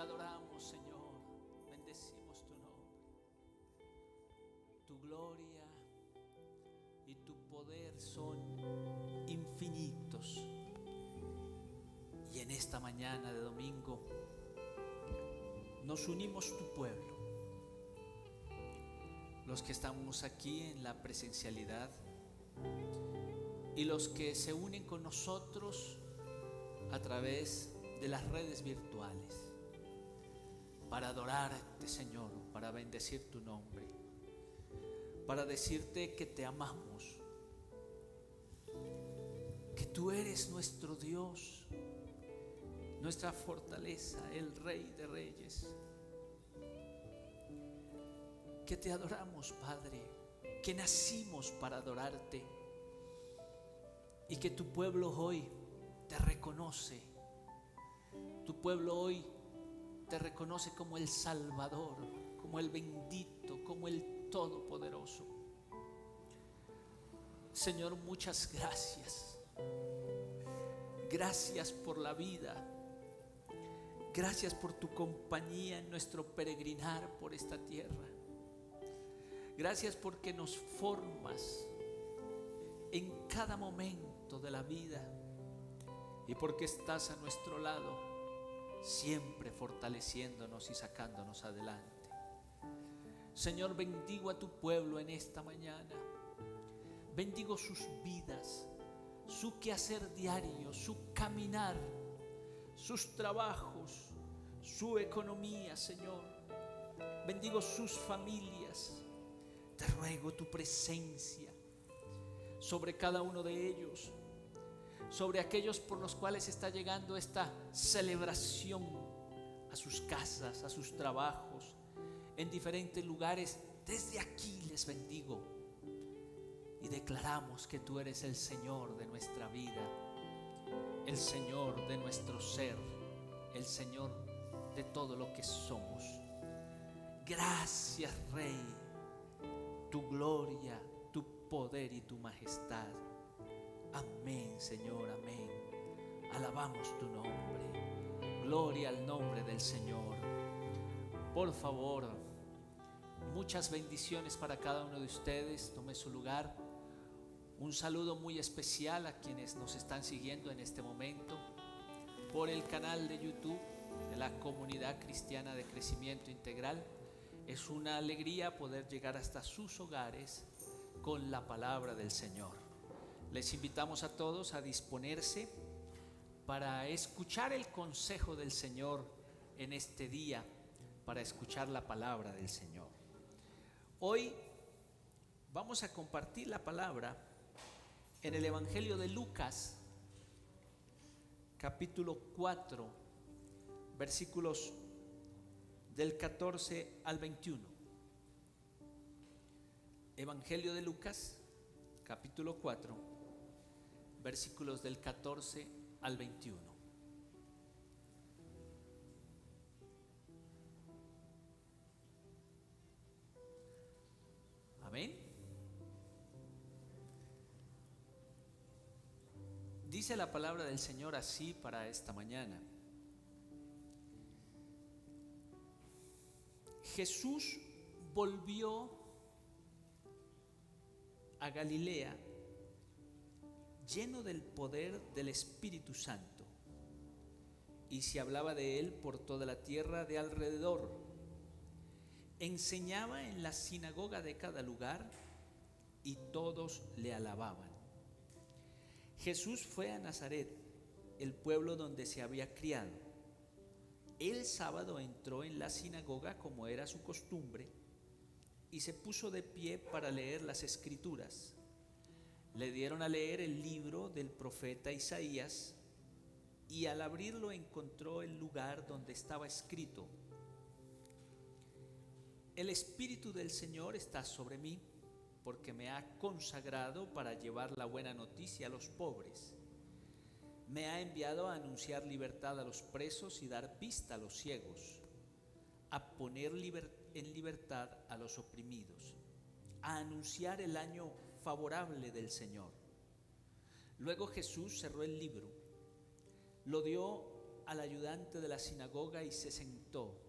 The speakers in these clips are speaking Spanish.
adoramos, Señor, bendecimos tu nombre. Tu gloria y tu poder son infinitos. Y en esta mañana de domingo nos unimos tu pueblo, los que estamos aquí en la presencialidad y los que se unen con nosotros a través de las redes virtuales, para adorarte, Señor, para bendecir tu nombre, para decirte que te amamos, que tú eres nuestro Dios, nuestra fortaleza, el Rey de Reyes, que te adoramos, Padre, que nacimos para adorarte y que tu pueblo hoy te reconoce. Tu pueblo hoy te reconoce como el Salvador, como el bendito, como el Todopoderoso. Señor, muchas gracias. Gracias por la vida. Gracias por tu compañía en nuestro peregrinar por esta tierra. Gracias porque nos formas en cada momento de la vida y porque estás a nuestro lado, siempre fortaleciéndonos y sacándonos adelante. Señor, bendigo a tu pueblo en esta mañana. Bendigo sus vidas, su quehacer diario, su caminar, sus trabajos, su economía, Señor. Bendigo sus familias. Te ruego tu presencia sobre cada uno de ellos, sobre aquellos por los cuales está llegando esta celebración a sus casas, a sus trabajos, en diferentes lugares. Desde aquí les bendigo y declaramos que tú eres el Señor de nuestra vida, el Señor de nuestro ser, el Señor de todo lo que somos. Gracias, Rey, tu gloria, tu poder y tu majestad. Amén, Señor, amén. Alabamos tu nombre. Gloria al nombre del Señor. Por favor, muchas bendiciones para cada uno de ustedes. Tome su lugar. Un saludo muy especial a quienes nos están siguiendo en este momento por el canal de YouTube de la Comunidad Cristiana de Crecimiento Integral. Es una alegría poder llegar hasta sus hogares con la palabra del Señor. Les invitamos a todos a disponerse para escuchar el consejo del Señor en este día, para escuchar la palabra del Señor. Hoy vamos a compartir la palabra en el Evangelio de Lucas, capítulo 4, versículos del 14 al 21. Evangelio de Lucas, capítulo 4, versículos del 14 al 21. Amén. Dice la palabra del Señor así para esta mañana. Jesús volvió a Galilea lleno del poder del Espíritu Santo, y se hablaba de él por toda la tierra de alrededor. Enseñaba en la sinagoga de cada lugar y todos le alababan. Jesús fue a Nazaret, el pueblo donde se había criado. El sábado entró en la sinagoga como era su costumbre y se puso de pie para leer las Escrituras. Le dieron a leer el libro del profeta Isaías y al abrirlo encontró el lugar donde estaba escrito: El Espíritu del Señor está sobre mí, porque me ha consagrado para llevar la buena noticia a los pobres. Me ha enviado a anunciar libertad a los presos y dar vista a los ciegos, a poner en libertad a los oprimidos, a anunciar el año favorable del Señor. Luego Jesús cerró el libro, lo dio al ayudante de la sinagoga y se sentó.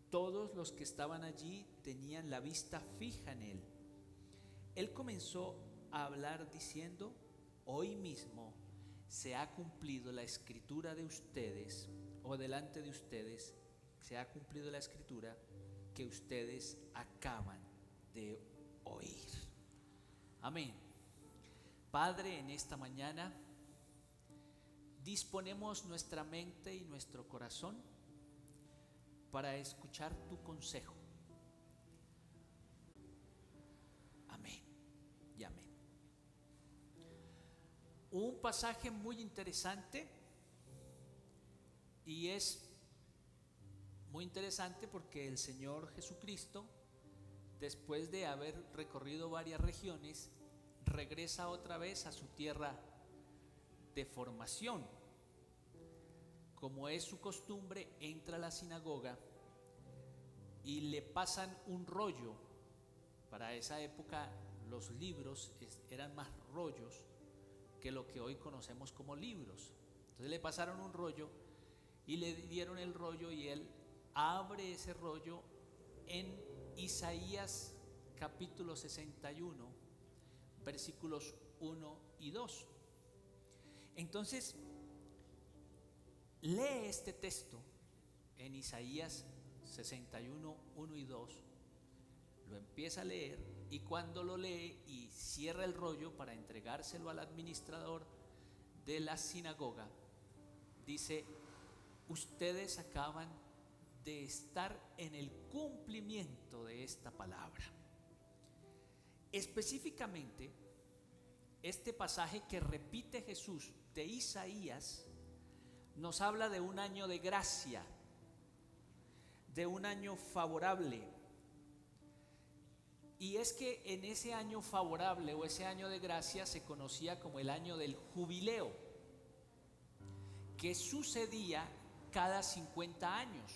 Todos los que estaban allí tenían la vista fija en él. Él comenzó a hablar diciendo: hoy mismo se ha cumplido la escritura de ustedes, o delante de ustedes se ha cumplido la escritura que ustedes acaban de oír. Amén. Padre, en esta mañana disponemos nuestra mente y nuestro corazón para escuchar tu consejo. Amén y amén. Un pasaje muy interesante, y es muy interesante porque el Señor Jesucristo, después de haber recorrido varias regiones, regresa otra vez a su tierra de formación. Como es su costumbre, entra a la sinagoga y le pasan un rollo. Para esa época los libros eran más rollos que lo que hoy conocemos como libros. Entonces le pasaron un rollo y le dieron el rollo, y él abre ese rollo en Isaías capítulo 61, versículos 1 y 2. Entonces lee este texto en Isaías 61, 1 y 2, lo empieza a leer, y cuando lo lee y cierra el rollo para entregárselo al administrador de la sinagoga, dice: ustedes acaban de estar en el cumplimiento de esta palabra. Específicamente, este pasaje que repite Jesús de Isaías nos habla de un año de gracia, de un año favorable. Y es que en ese año favorable, o ese año de gracia, se conocía como el año del jubileo, que sucedía cada 50 años.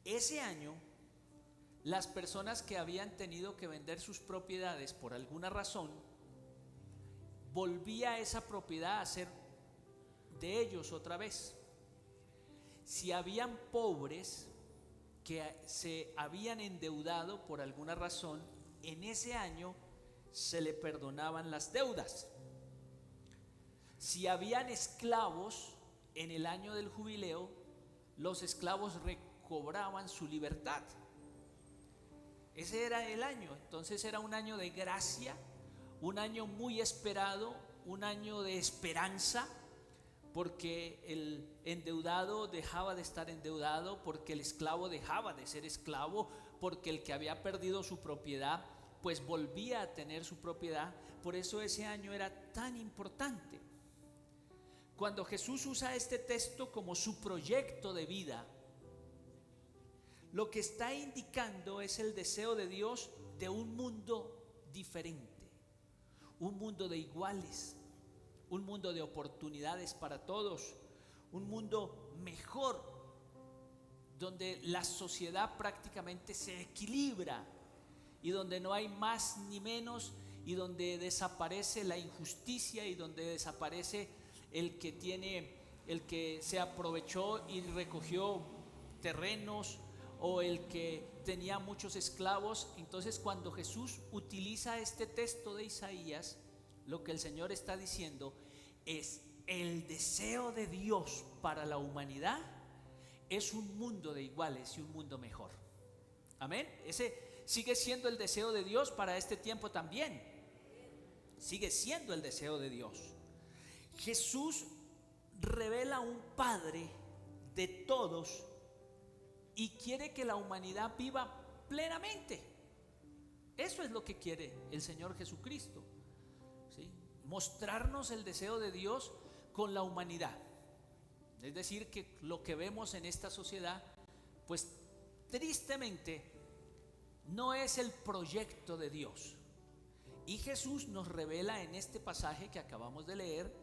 Ese año, las personas que habían tenido que vender sus propiedades por alguna razón, volvía esa propiedad a ser de ellos otra vez. Si habían pobres que se habían endeudado por alguna razón, en ese año se le perdonaban las deudas. Si habían esclavos, en el año del jubileo, los esclavos recobraban su libertad. Ese era el año. Entonces era un año de gracia, un año muy esperado, un año de esperanza, porque el endeudado dejaba de estar endeudado, porque el esclavo dejaba de ser esclavo, porque el que había perdido su propiedad pues volvía a tener su propiedad. Por eso ese año era tan importante. Cuando Jesús usa este texto como su proyecto de vida, lo que está indicando es el deseo de Dios de un mundo diferente, un mundo de iguales, un mundo de oportunidades para todos, un mundo mejor, donde la sociedad prácticamente se equilibra y donde no hay más ni menos, y donde desaparece la injusticia, y donde desaparece el que se aprovechó y recogió terrenos, o el que tenía muchos esclavos. Entonces, cuando Jesús utiliza este texto de Isaías, lo que el Señor está diciendo es: el deseo de Dios para la humanidad es un mundo de iguales y un mundo mejor. Amén. Ese sigue siendo el deseo de Dios para este tiempo también. Sigue siendo el deseo de Dios. Jesús revela un Padre de todos y quiere que la humanidad viva plenamente. Eso es lo que quiere el Señor Jesucristo, ¿sí? Mostrarnos el deseo de Dios con la humanidad. Es decir, que lo que vemos en esta sociedad, pues tristemente no es el proyecto de Dios. Y Jesús nos revela en este pasaje que acabamos de leer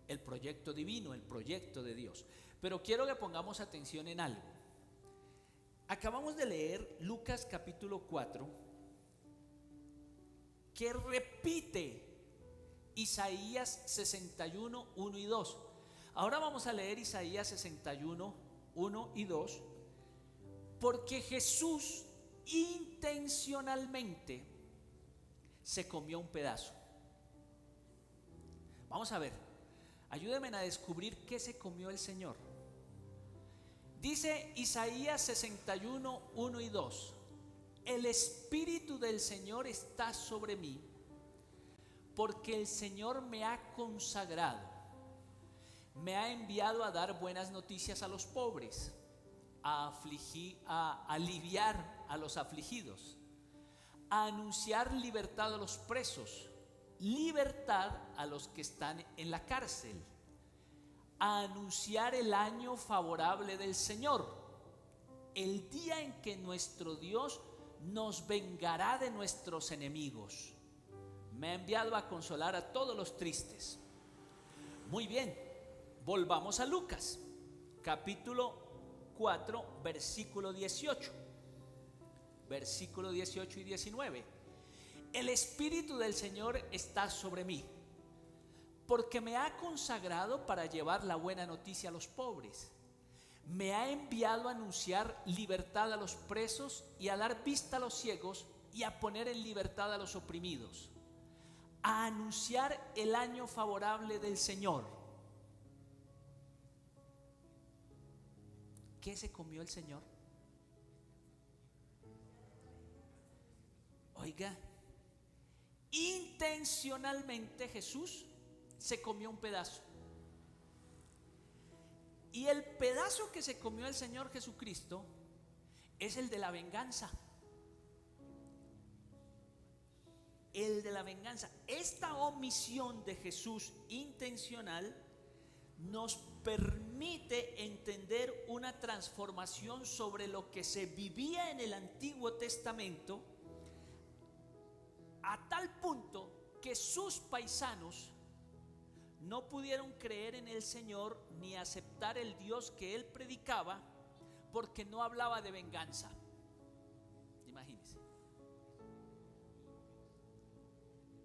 el proyecto divino, el proyecto de Dios. Pero quiero que pongamos atención en algo. Acabamos de leer Lucas capítulo 4, que repite Isaías 61, 1 y 2. Ahora vamos a leer Isaías 61, 1 y 2, porque Jesús intencionalmente se comió un pedazo. Vamos a ver, ayúdenme a descubrir qué se comió el Señor. Dice Isaías 61, 1 y 2: el Espíritu del Señor está sobre mí, porque el Señor me ha consagrado, me ha enviado a dar buenas noticias a los pobres, a aliviar a los afligidos, a anunciar libertad a los presos, libertad a los que están en la cárcel, a anunciar el año favorable del Señor, el día en que nuestro Dios nos vengará de nuestros enemigos. Me ha enviado a consolar a todos los tristes. Muy bien, volvamos a Lucas, capítulo 4, versículo 18. Versículo 18 y 19. El Espíritu del Señor está sobre mí, porque me ha consagrado para llevar la buena noticia a los pobres. Me ha enviado a anunciar libertad a los presos y a dar vista a los ciegos y a poner en libertad a los oprimidos, a anunciar el año favorable del Señor. ¿Qué se comió el Señor? Oiga, intencionalmente Jesús se comió un pedazo. Y el pedazo que se comió el Señor Jesucristo es el de la venganza. El de la venganza. Esta omisión de Jesús intencional nos permite entender una transformación sobre lo que se vivía en el Antiguo Testamento, a tal punto que sus paisanos no pudieron creer en el Señor ni aceptar el Dios que él predicaba, porque no hablaba de venganza. Imagínense.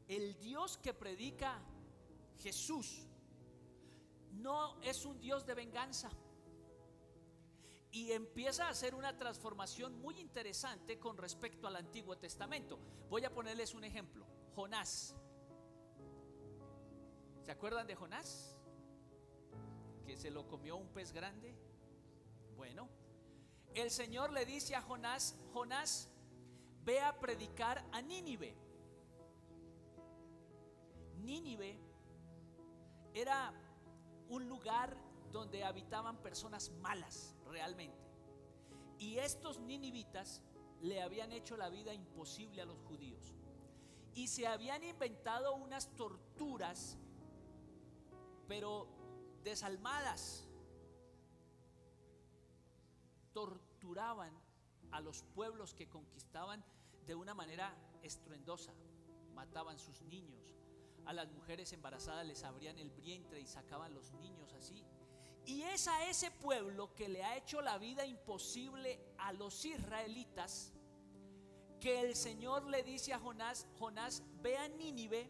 El Dios que predica Jesús no es un Dios de venganza. Y empieza a hacer una transformación muy interesante con respecto al Antiguo Testamento. Voy a ponerles un ejemplo. Jonás. ¿Se acuerdan de Jonás? Que se lo comió un pez grande. Bueno, el Señor le dice a Jonás: Jonás, ve a predicar a Nínive. Nínive era un lugar donde habitaban personas malas realmente. Y estos ninivitas le habían hecho la vida imposible a los judíos. Y se habían inventado unas torturas, pero desalmadas. Torturaban a los pueblos que conquistaban de una manera estruendosa. Mataban sus niños. A las mujeres embarazadas les abrían el vientre y sacaban los niños así. Y es a ese pueblo que le ha hecho la vida imposible a los israelitas que el Señor le dice a Jonás: Jonás, ve a Nínive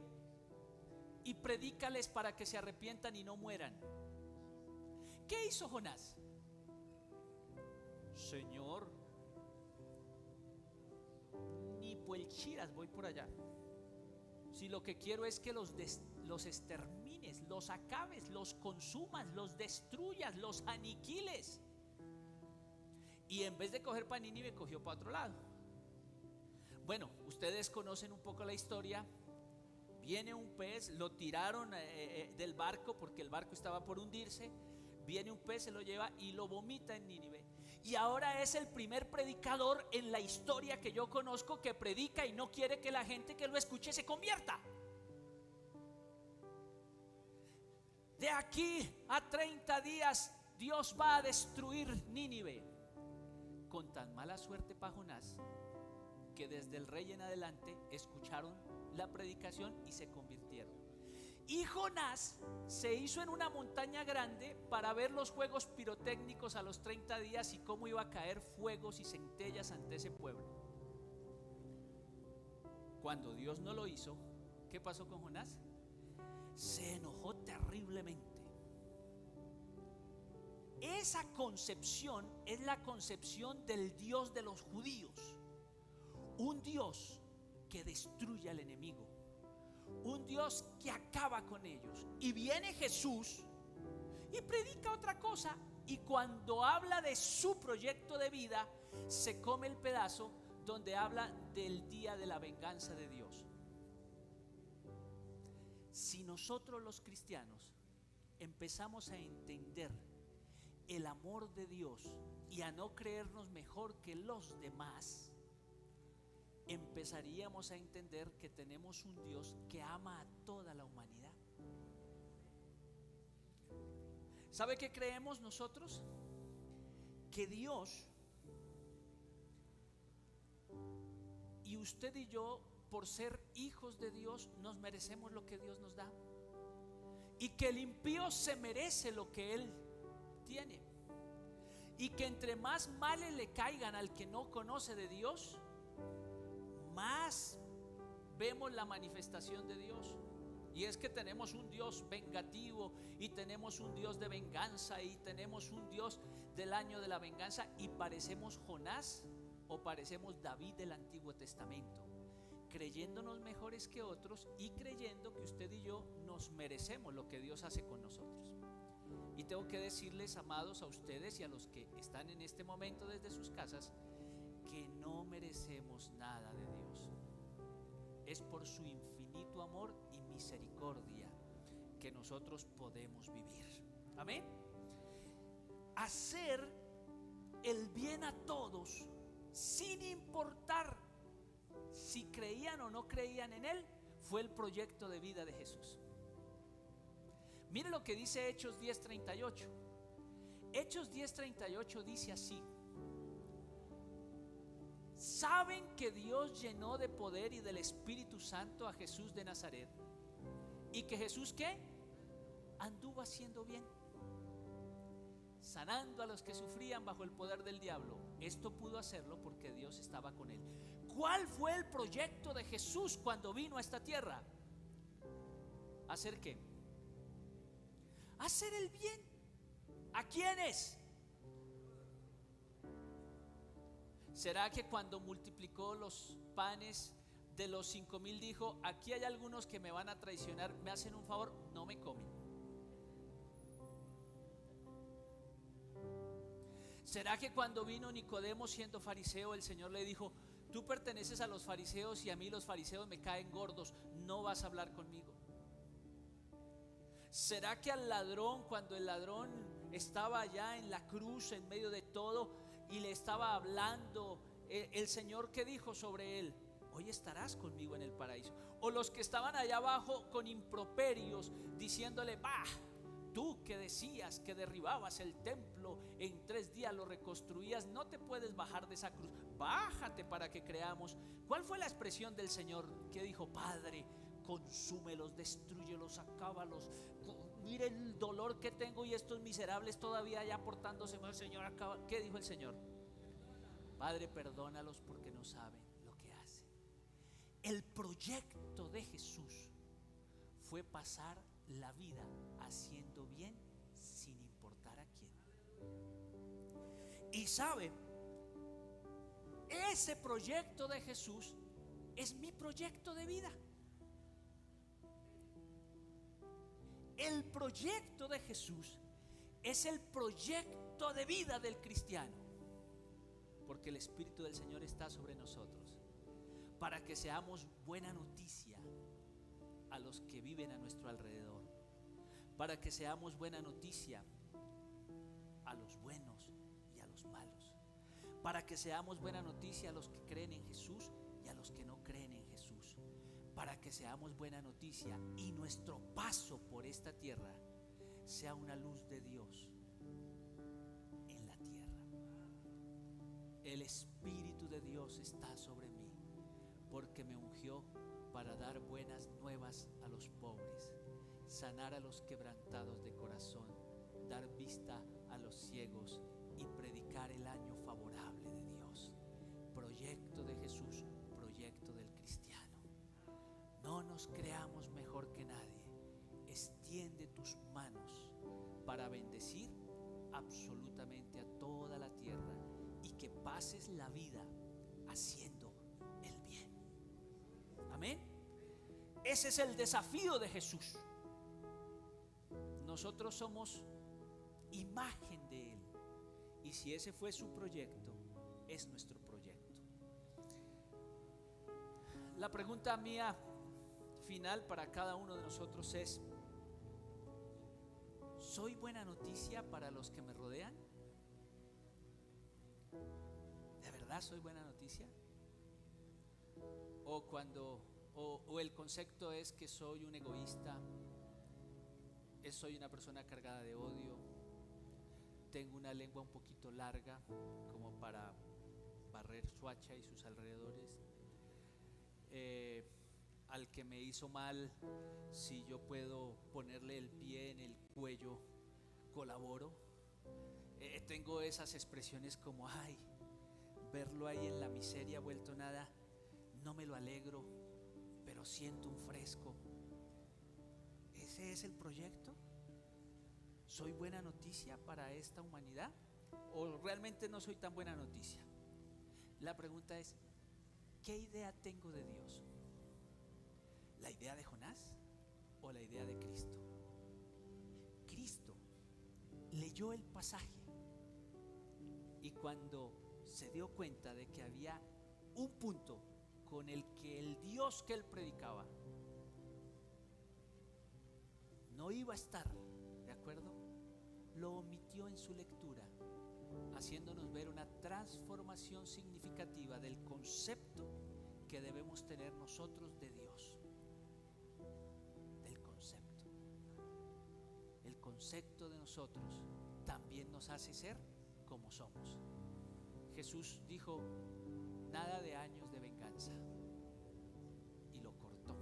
y predícales para que se arrepientan y no mueran. ¿Qué hizo Jonás? Señor, ni por el chiras voy por allá. Si lo que quiero es que los extermines, los acabes, los consumas, los destruyas, los aniquiles. Y en vez de coger para Nínive, cogió para otro lado. Bueno, ustedes conocen un poco la historia. Viene un pez, lo tiraron del barco porque el barco estaba por hundirse. Viene un pez, se lo lleva y lo vomita en Nínive. Y ahora es el primer predicador en la historia que yo conozco que predica y no quiere que la gente que lo escuche se convierta. De aquí a 30 días Dios va a destruir Nínive. Con tan mala suerte para Jonás que desde el rey en adelante escucharon la predicación y se convirtieron. Y Jonás se hizo en una montaña grande para ver los fuegos pirotécnicos a los 30 días y cómo iba a caer fuegos y centellas ante ese pueblo. Cuando Dios no lo hizo, ¿qué pasó con Jonás? Se enojó terriblemente. esa concepción es la concepción del Dios de los judíos. Un Dios que destruye al enemigo, un Dios que acaba con ellos. Y viene Jesús y predica otra cosa, y cuando habla de su proyecto de vida, se come el pedazo donde habla del día de la venganza de Dios. Si nosotros los cristianos empezamos a entender el amor de Dios y a no creernos mejor que los demás, empezaríamos a entender que tenemos un Dios que ama a toda la humanidad. ¿Sabe qué creemos nosotros? Que Dios y usted y yo, por ser hijos de Dios, nos merecemos lo que Dios nos da, y que el impío se merece lo que él tiene, y que entre más males le caigan al que no conoce de Dios, más vemos la manifestación de Dios. Y es que tenemos un Dios vengativo, y tenemos un Dios de venganza, y tenemos un Dios del año de la venganza, y parecemos Jonás o parecemos David del Antiguo Testamento, creyéndonos mejores que otros y creyendo que usted y yo nos merecemos lo que Dios hace con nosotros. Y tengo que decirles, amados, a ustedes y a los que están en este momento desde sus casas, que no merecemos nada de Dios. Es por su infinito amor y misericordia que nosotros podemos vivir. Amén. Hacer el bien a todos, sin importar si creían o no creían en Él, fue el proyecto de vida de Jesús. Mire lo que dice Hechos 10:38. Hechos 10:38 dice así: saben que Dios llenó de poder y del Espíritu Santo a Jesús de Nazaret, y que Jesús, ¿qué? Anduvo haciendo bien, sanando a los que sufrían bajo el poder del diablo. Esto pudo hacerlo porque Dios estaba con él. ¿Cuál fue el proyecto de Jesús cuando vino a esta tierra? ¿Hacer qué? Hacer el bien. ¿A quiénes? ¿Será que cuando multiplicó los panes de los 5,000 dijo: aquí hay algunos que me van a traicionar, me hacen un favor, no me comen? ¿Será que cuando vino Nicodemo siendo fariseo, el Señor le dijo: tú perteneces a los fariseos y a mí los fariseos me caen gordos, no vas a hablar conmigo? ¿Será que al ladrón, cuando el ladrón estaba allá en la cruz en medio de todo y le estaba hablando, el Señor, ¿qué dijo sobre él? Hoy estarás conmigo en el paraíso. O los que estaban allá abajo con improperios diciéndole: bah, tú que decías que derribabas el templo, en 3 días lo reconstruías, no te puedes bajar de esa cruz, bájate para que creamos. ¿Cuál fue la expresión del Señor? ¿Qué dijo? Padre, consúmelos, destrúyelos, acábalos. Mire el dolor que tengo y estos miserables todavía allá portándose mal. Señor, acaba. ¿Qué dijo el Señor? Padre, perdónalos porque no saben lo que hacen. El proyecto de Jesús fue pasar la vida haciendo bien sin importar a quién. Y sabe, ese proyecto de Jesús es mi proyecto de vida. El proyecto de Jesús es el proyecto de vida del cristiano, porque el Espíritu del Señor está sobre nosotros para que seamos buena noticia a los que viven a nuestro alrededor, para que seamos buena noticia a los buenos y a los malos, para que seamos buena noticia a los que creen en Jesús y a los que no creen en Jesús, para que seamos buena noticia y nuestro paso por esta tierra sea una luz de Dios en la tierra. El Espíritu de Dios está sobre mí porque me ungió para dar buenas nuevas a los pobres, sanar a los quebrantados de corazón, dar vista a los ciegos y predicar el año favorable de Dios. Proyecto de Jesús, proyecto del cristiano. No nos creamos mejor que nadie. Extiende tus manos para bendecir absolutamente a toda la tierra y que pases la vida haciendo el bien. Amén. Ese es el desafío de Jesús. Nosotros somos imagen de Él, y si ese fue su proyecto, es nuestro proyecto. La pregunta mía final para cada uno de nosotros es: ¿soy buena noticia para los que me rodean? ¿De verdad soy buena noticia? O el concepto es que soy un egoísta, soy una persona cargada de odio, tengo una lengua un poquito larga como para barrer Suacha y sus alrededores. Al que me hizo mal, si yo puedo ponerle el pie en el cuello, colaboro. Tengo esas expresiones como: ay, verlo ahí en la miseria vuelto nada, no me lo alegro, pero siento un fresco. ¿Ese es el proyecto? ¿Soy buena noticia para esta humanidad? ¿O realmente no soy tan buena noticia? La pregunta es: ¿qué idea tengo de Dios? ¿La idea de Jonás o la idea de Cristo? Cristo leyó el pasaje y cuando se dio cuenta de que había un punto con el que el Dios que él predicaba no iba a estar de acuerdo, lo omitió en su lectura, haciéndonos ver una transformación significativa del concepto que debemos tener nosotros de Dios. Del concepto. El concepto de nosotros también nos hace ser como somos. Jesús dijo: nada de años de venganza, y lo cortó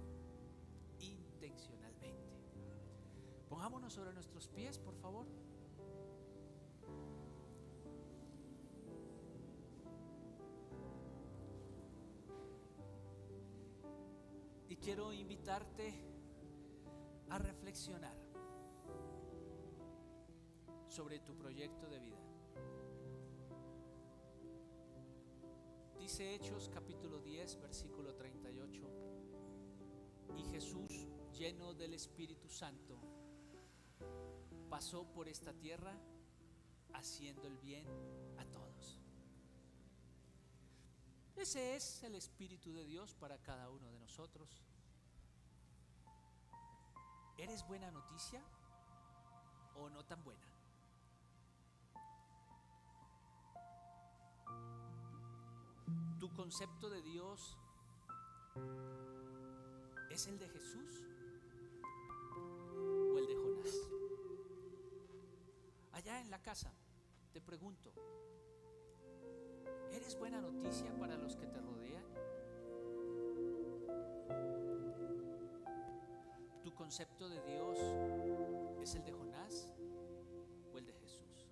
intencionalmente. Pongámonos sobre nuestros pies, por favor. Y quiero invitarte a reflexionar sobre tu proyecto de vida. Dice Hechos capítulo 10, versículo 38: y Jesús, lleno del Espíritu Santo, pasó por esta tierra haciendo el bien a todos. Ese es el Espíritu de Dios para cada uno de nosotros. ¿Eres buena noticia o no tan buena? ¿Tu concepto de Dios es el de Jesús o el de Jonás? Allá en la casa te pregunto: ¿eres buena noticia para los que te rodean? ¿Tu concepto de Dios es el de Jonás o el de Jesús?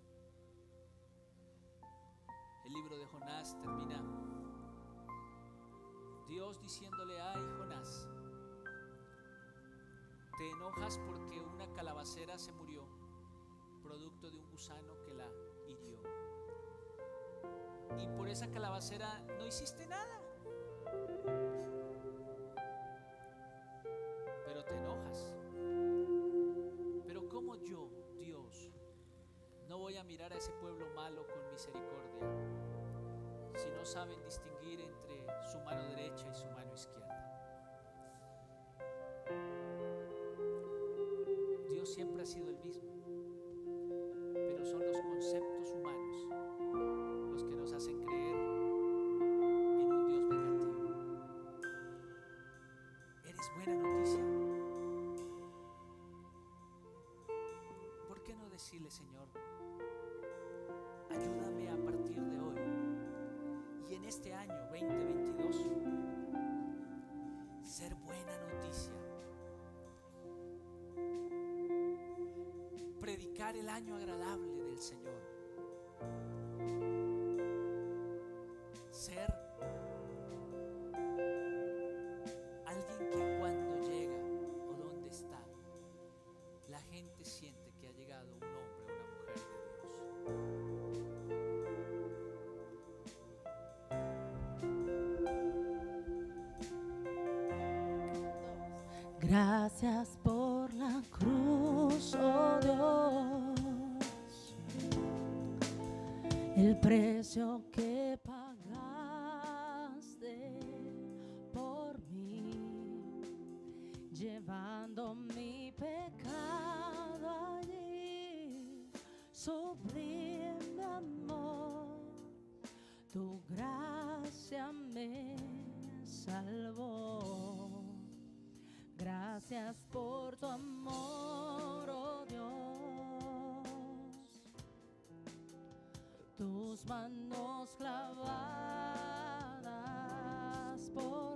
El libro de Jonás termina Dios diciéndole: ay, Jonás, ¿te enojas porque una calabacera se murió producto de un gusano que la hirió? Y por esa calabacera no hiciste nada, pero te enojas. Pero ¿cómo yo, Dios, no voy a mirar a ese pueblo malo con misericordia si no saben distinguir entre su mano derecha y su mano izquierda? Dios siempre ha sido el mismo, pero son los conceptos humanos los que nos hacen creer en un Dios vengativo. ¿Eres buena noticia? ¿Por qué no decirle: Señor, ayúdame a partir de hoy y en este año 2022 ser buena noticia, predicar el año agradable del Señor, ser alguien que cuando llega o donde está, la gente siente que ha llegado un hombre o una mujer de Dios? Gracias por la cruz, oh Dios, el precio que pagaste por mí, llevando mi pecado allí, sublime amor, tu gracia me salvó. Gracias por tu amor, oh Dios, tus manos clavadas por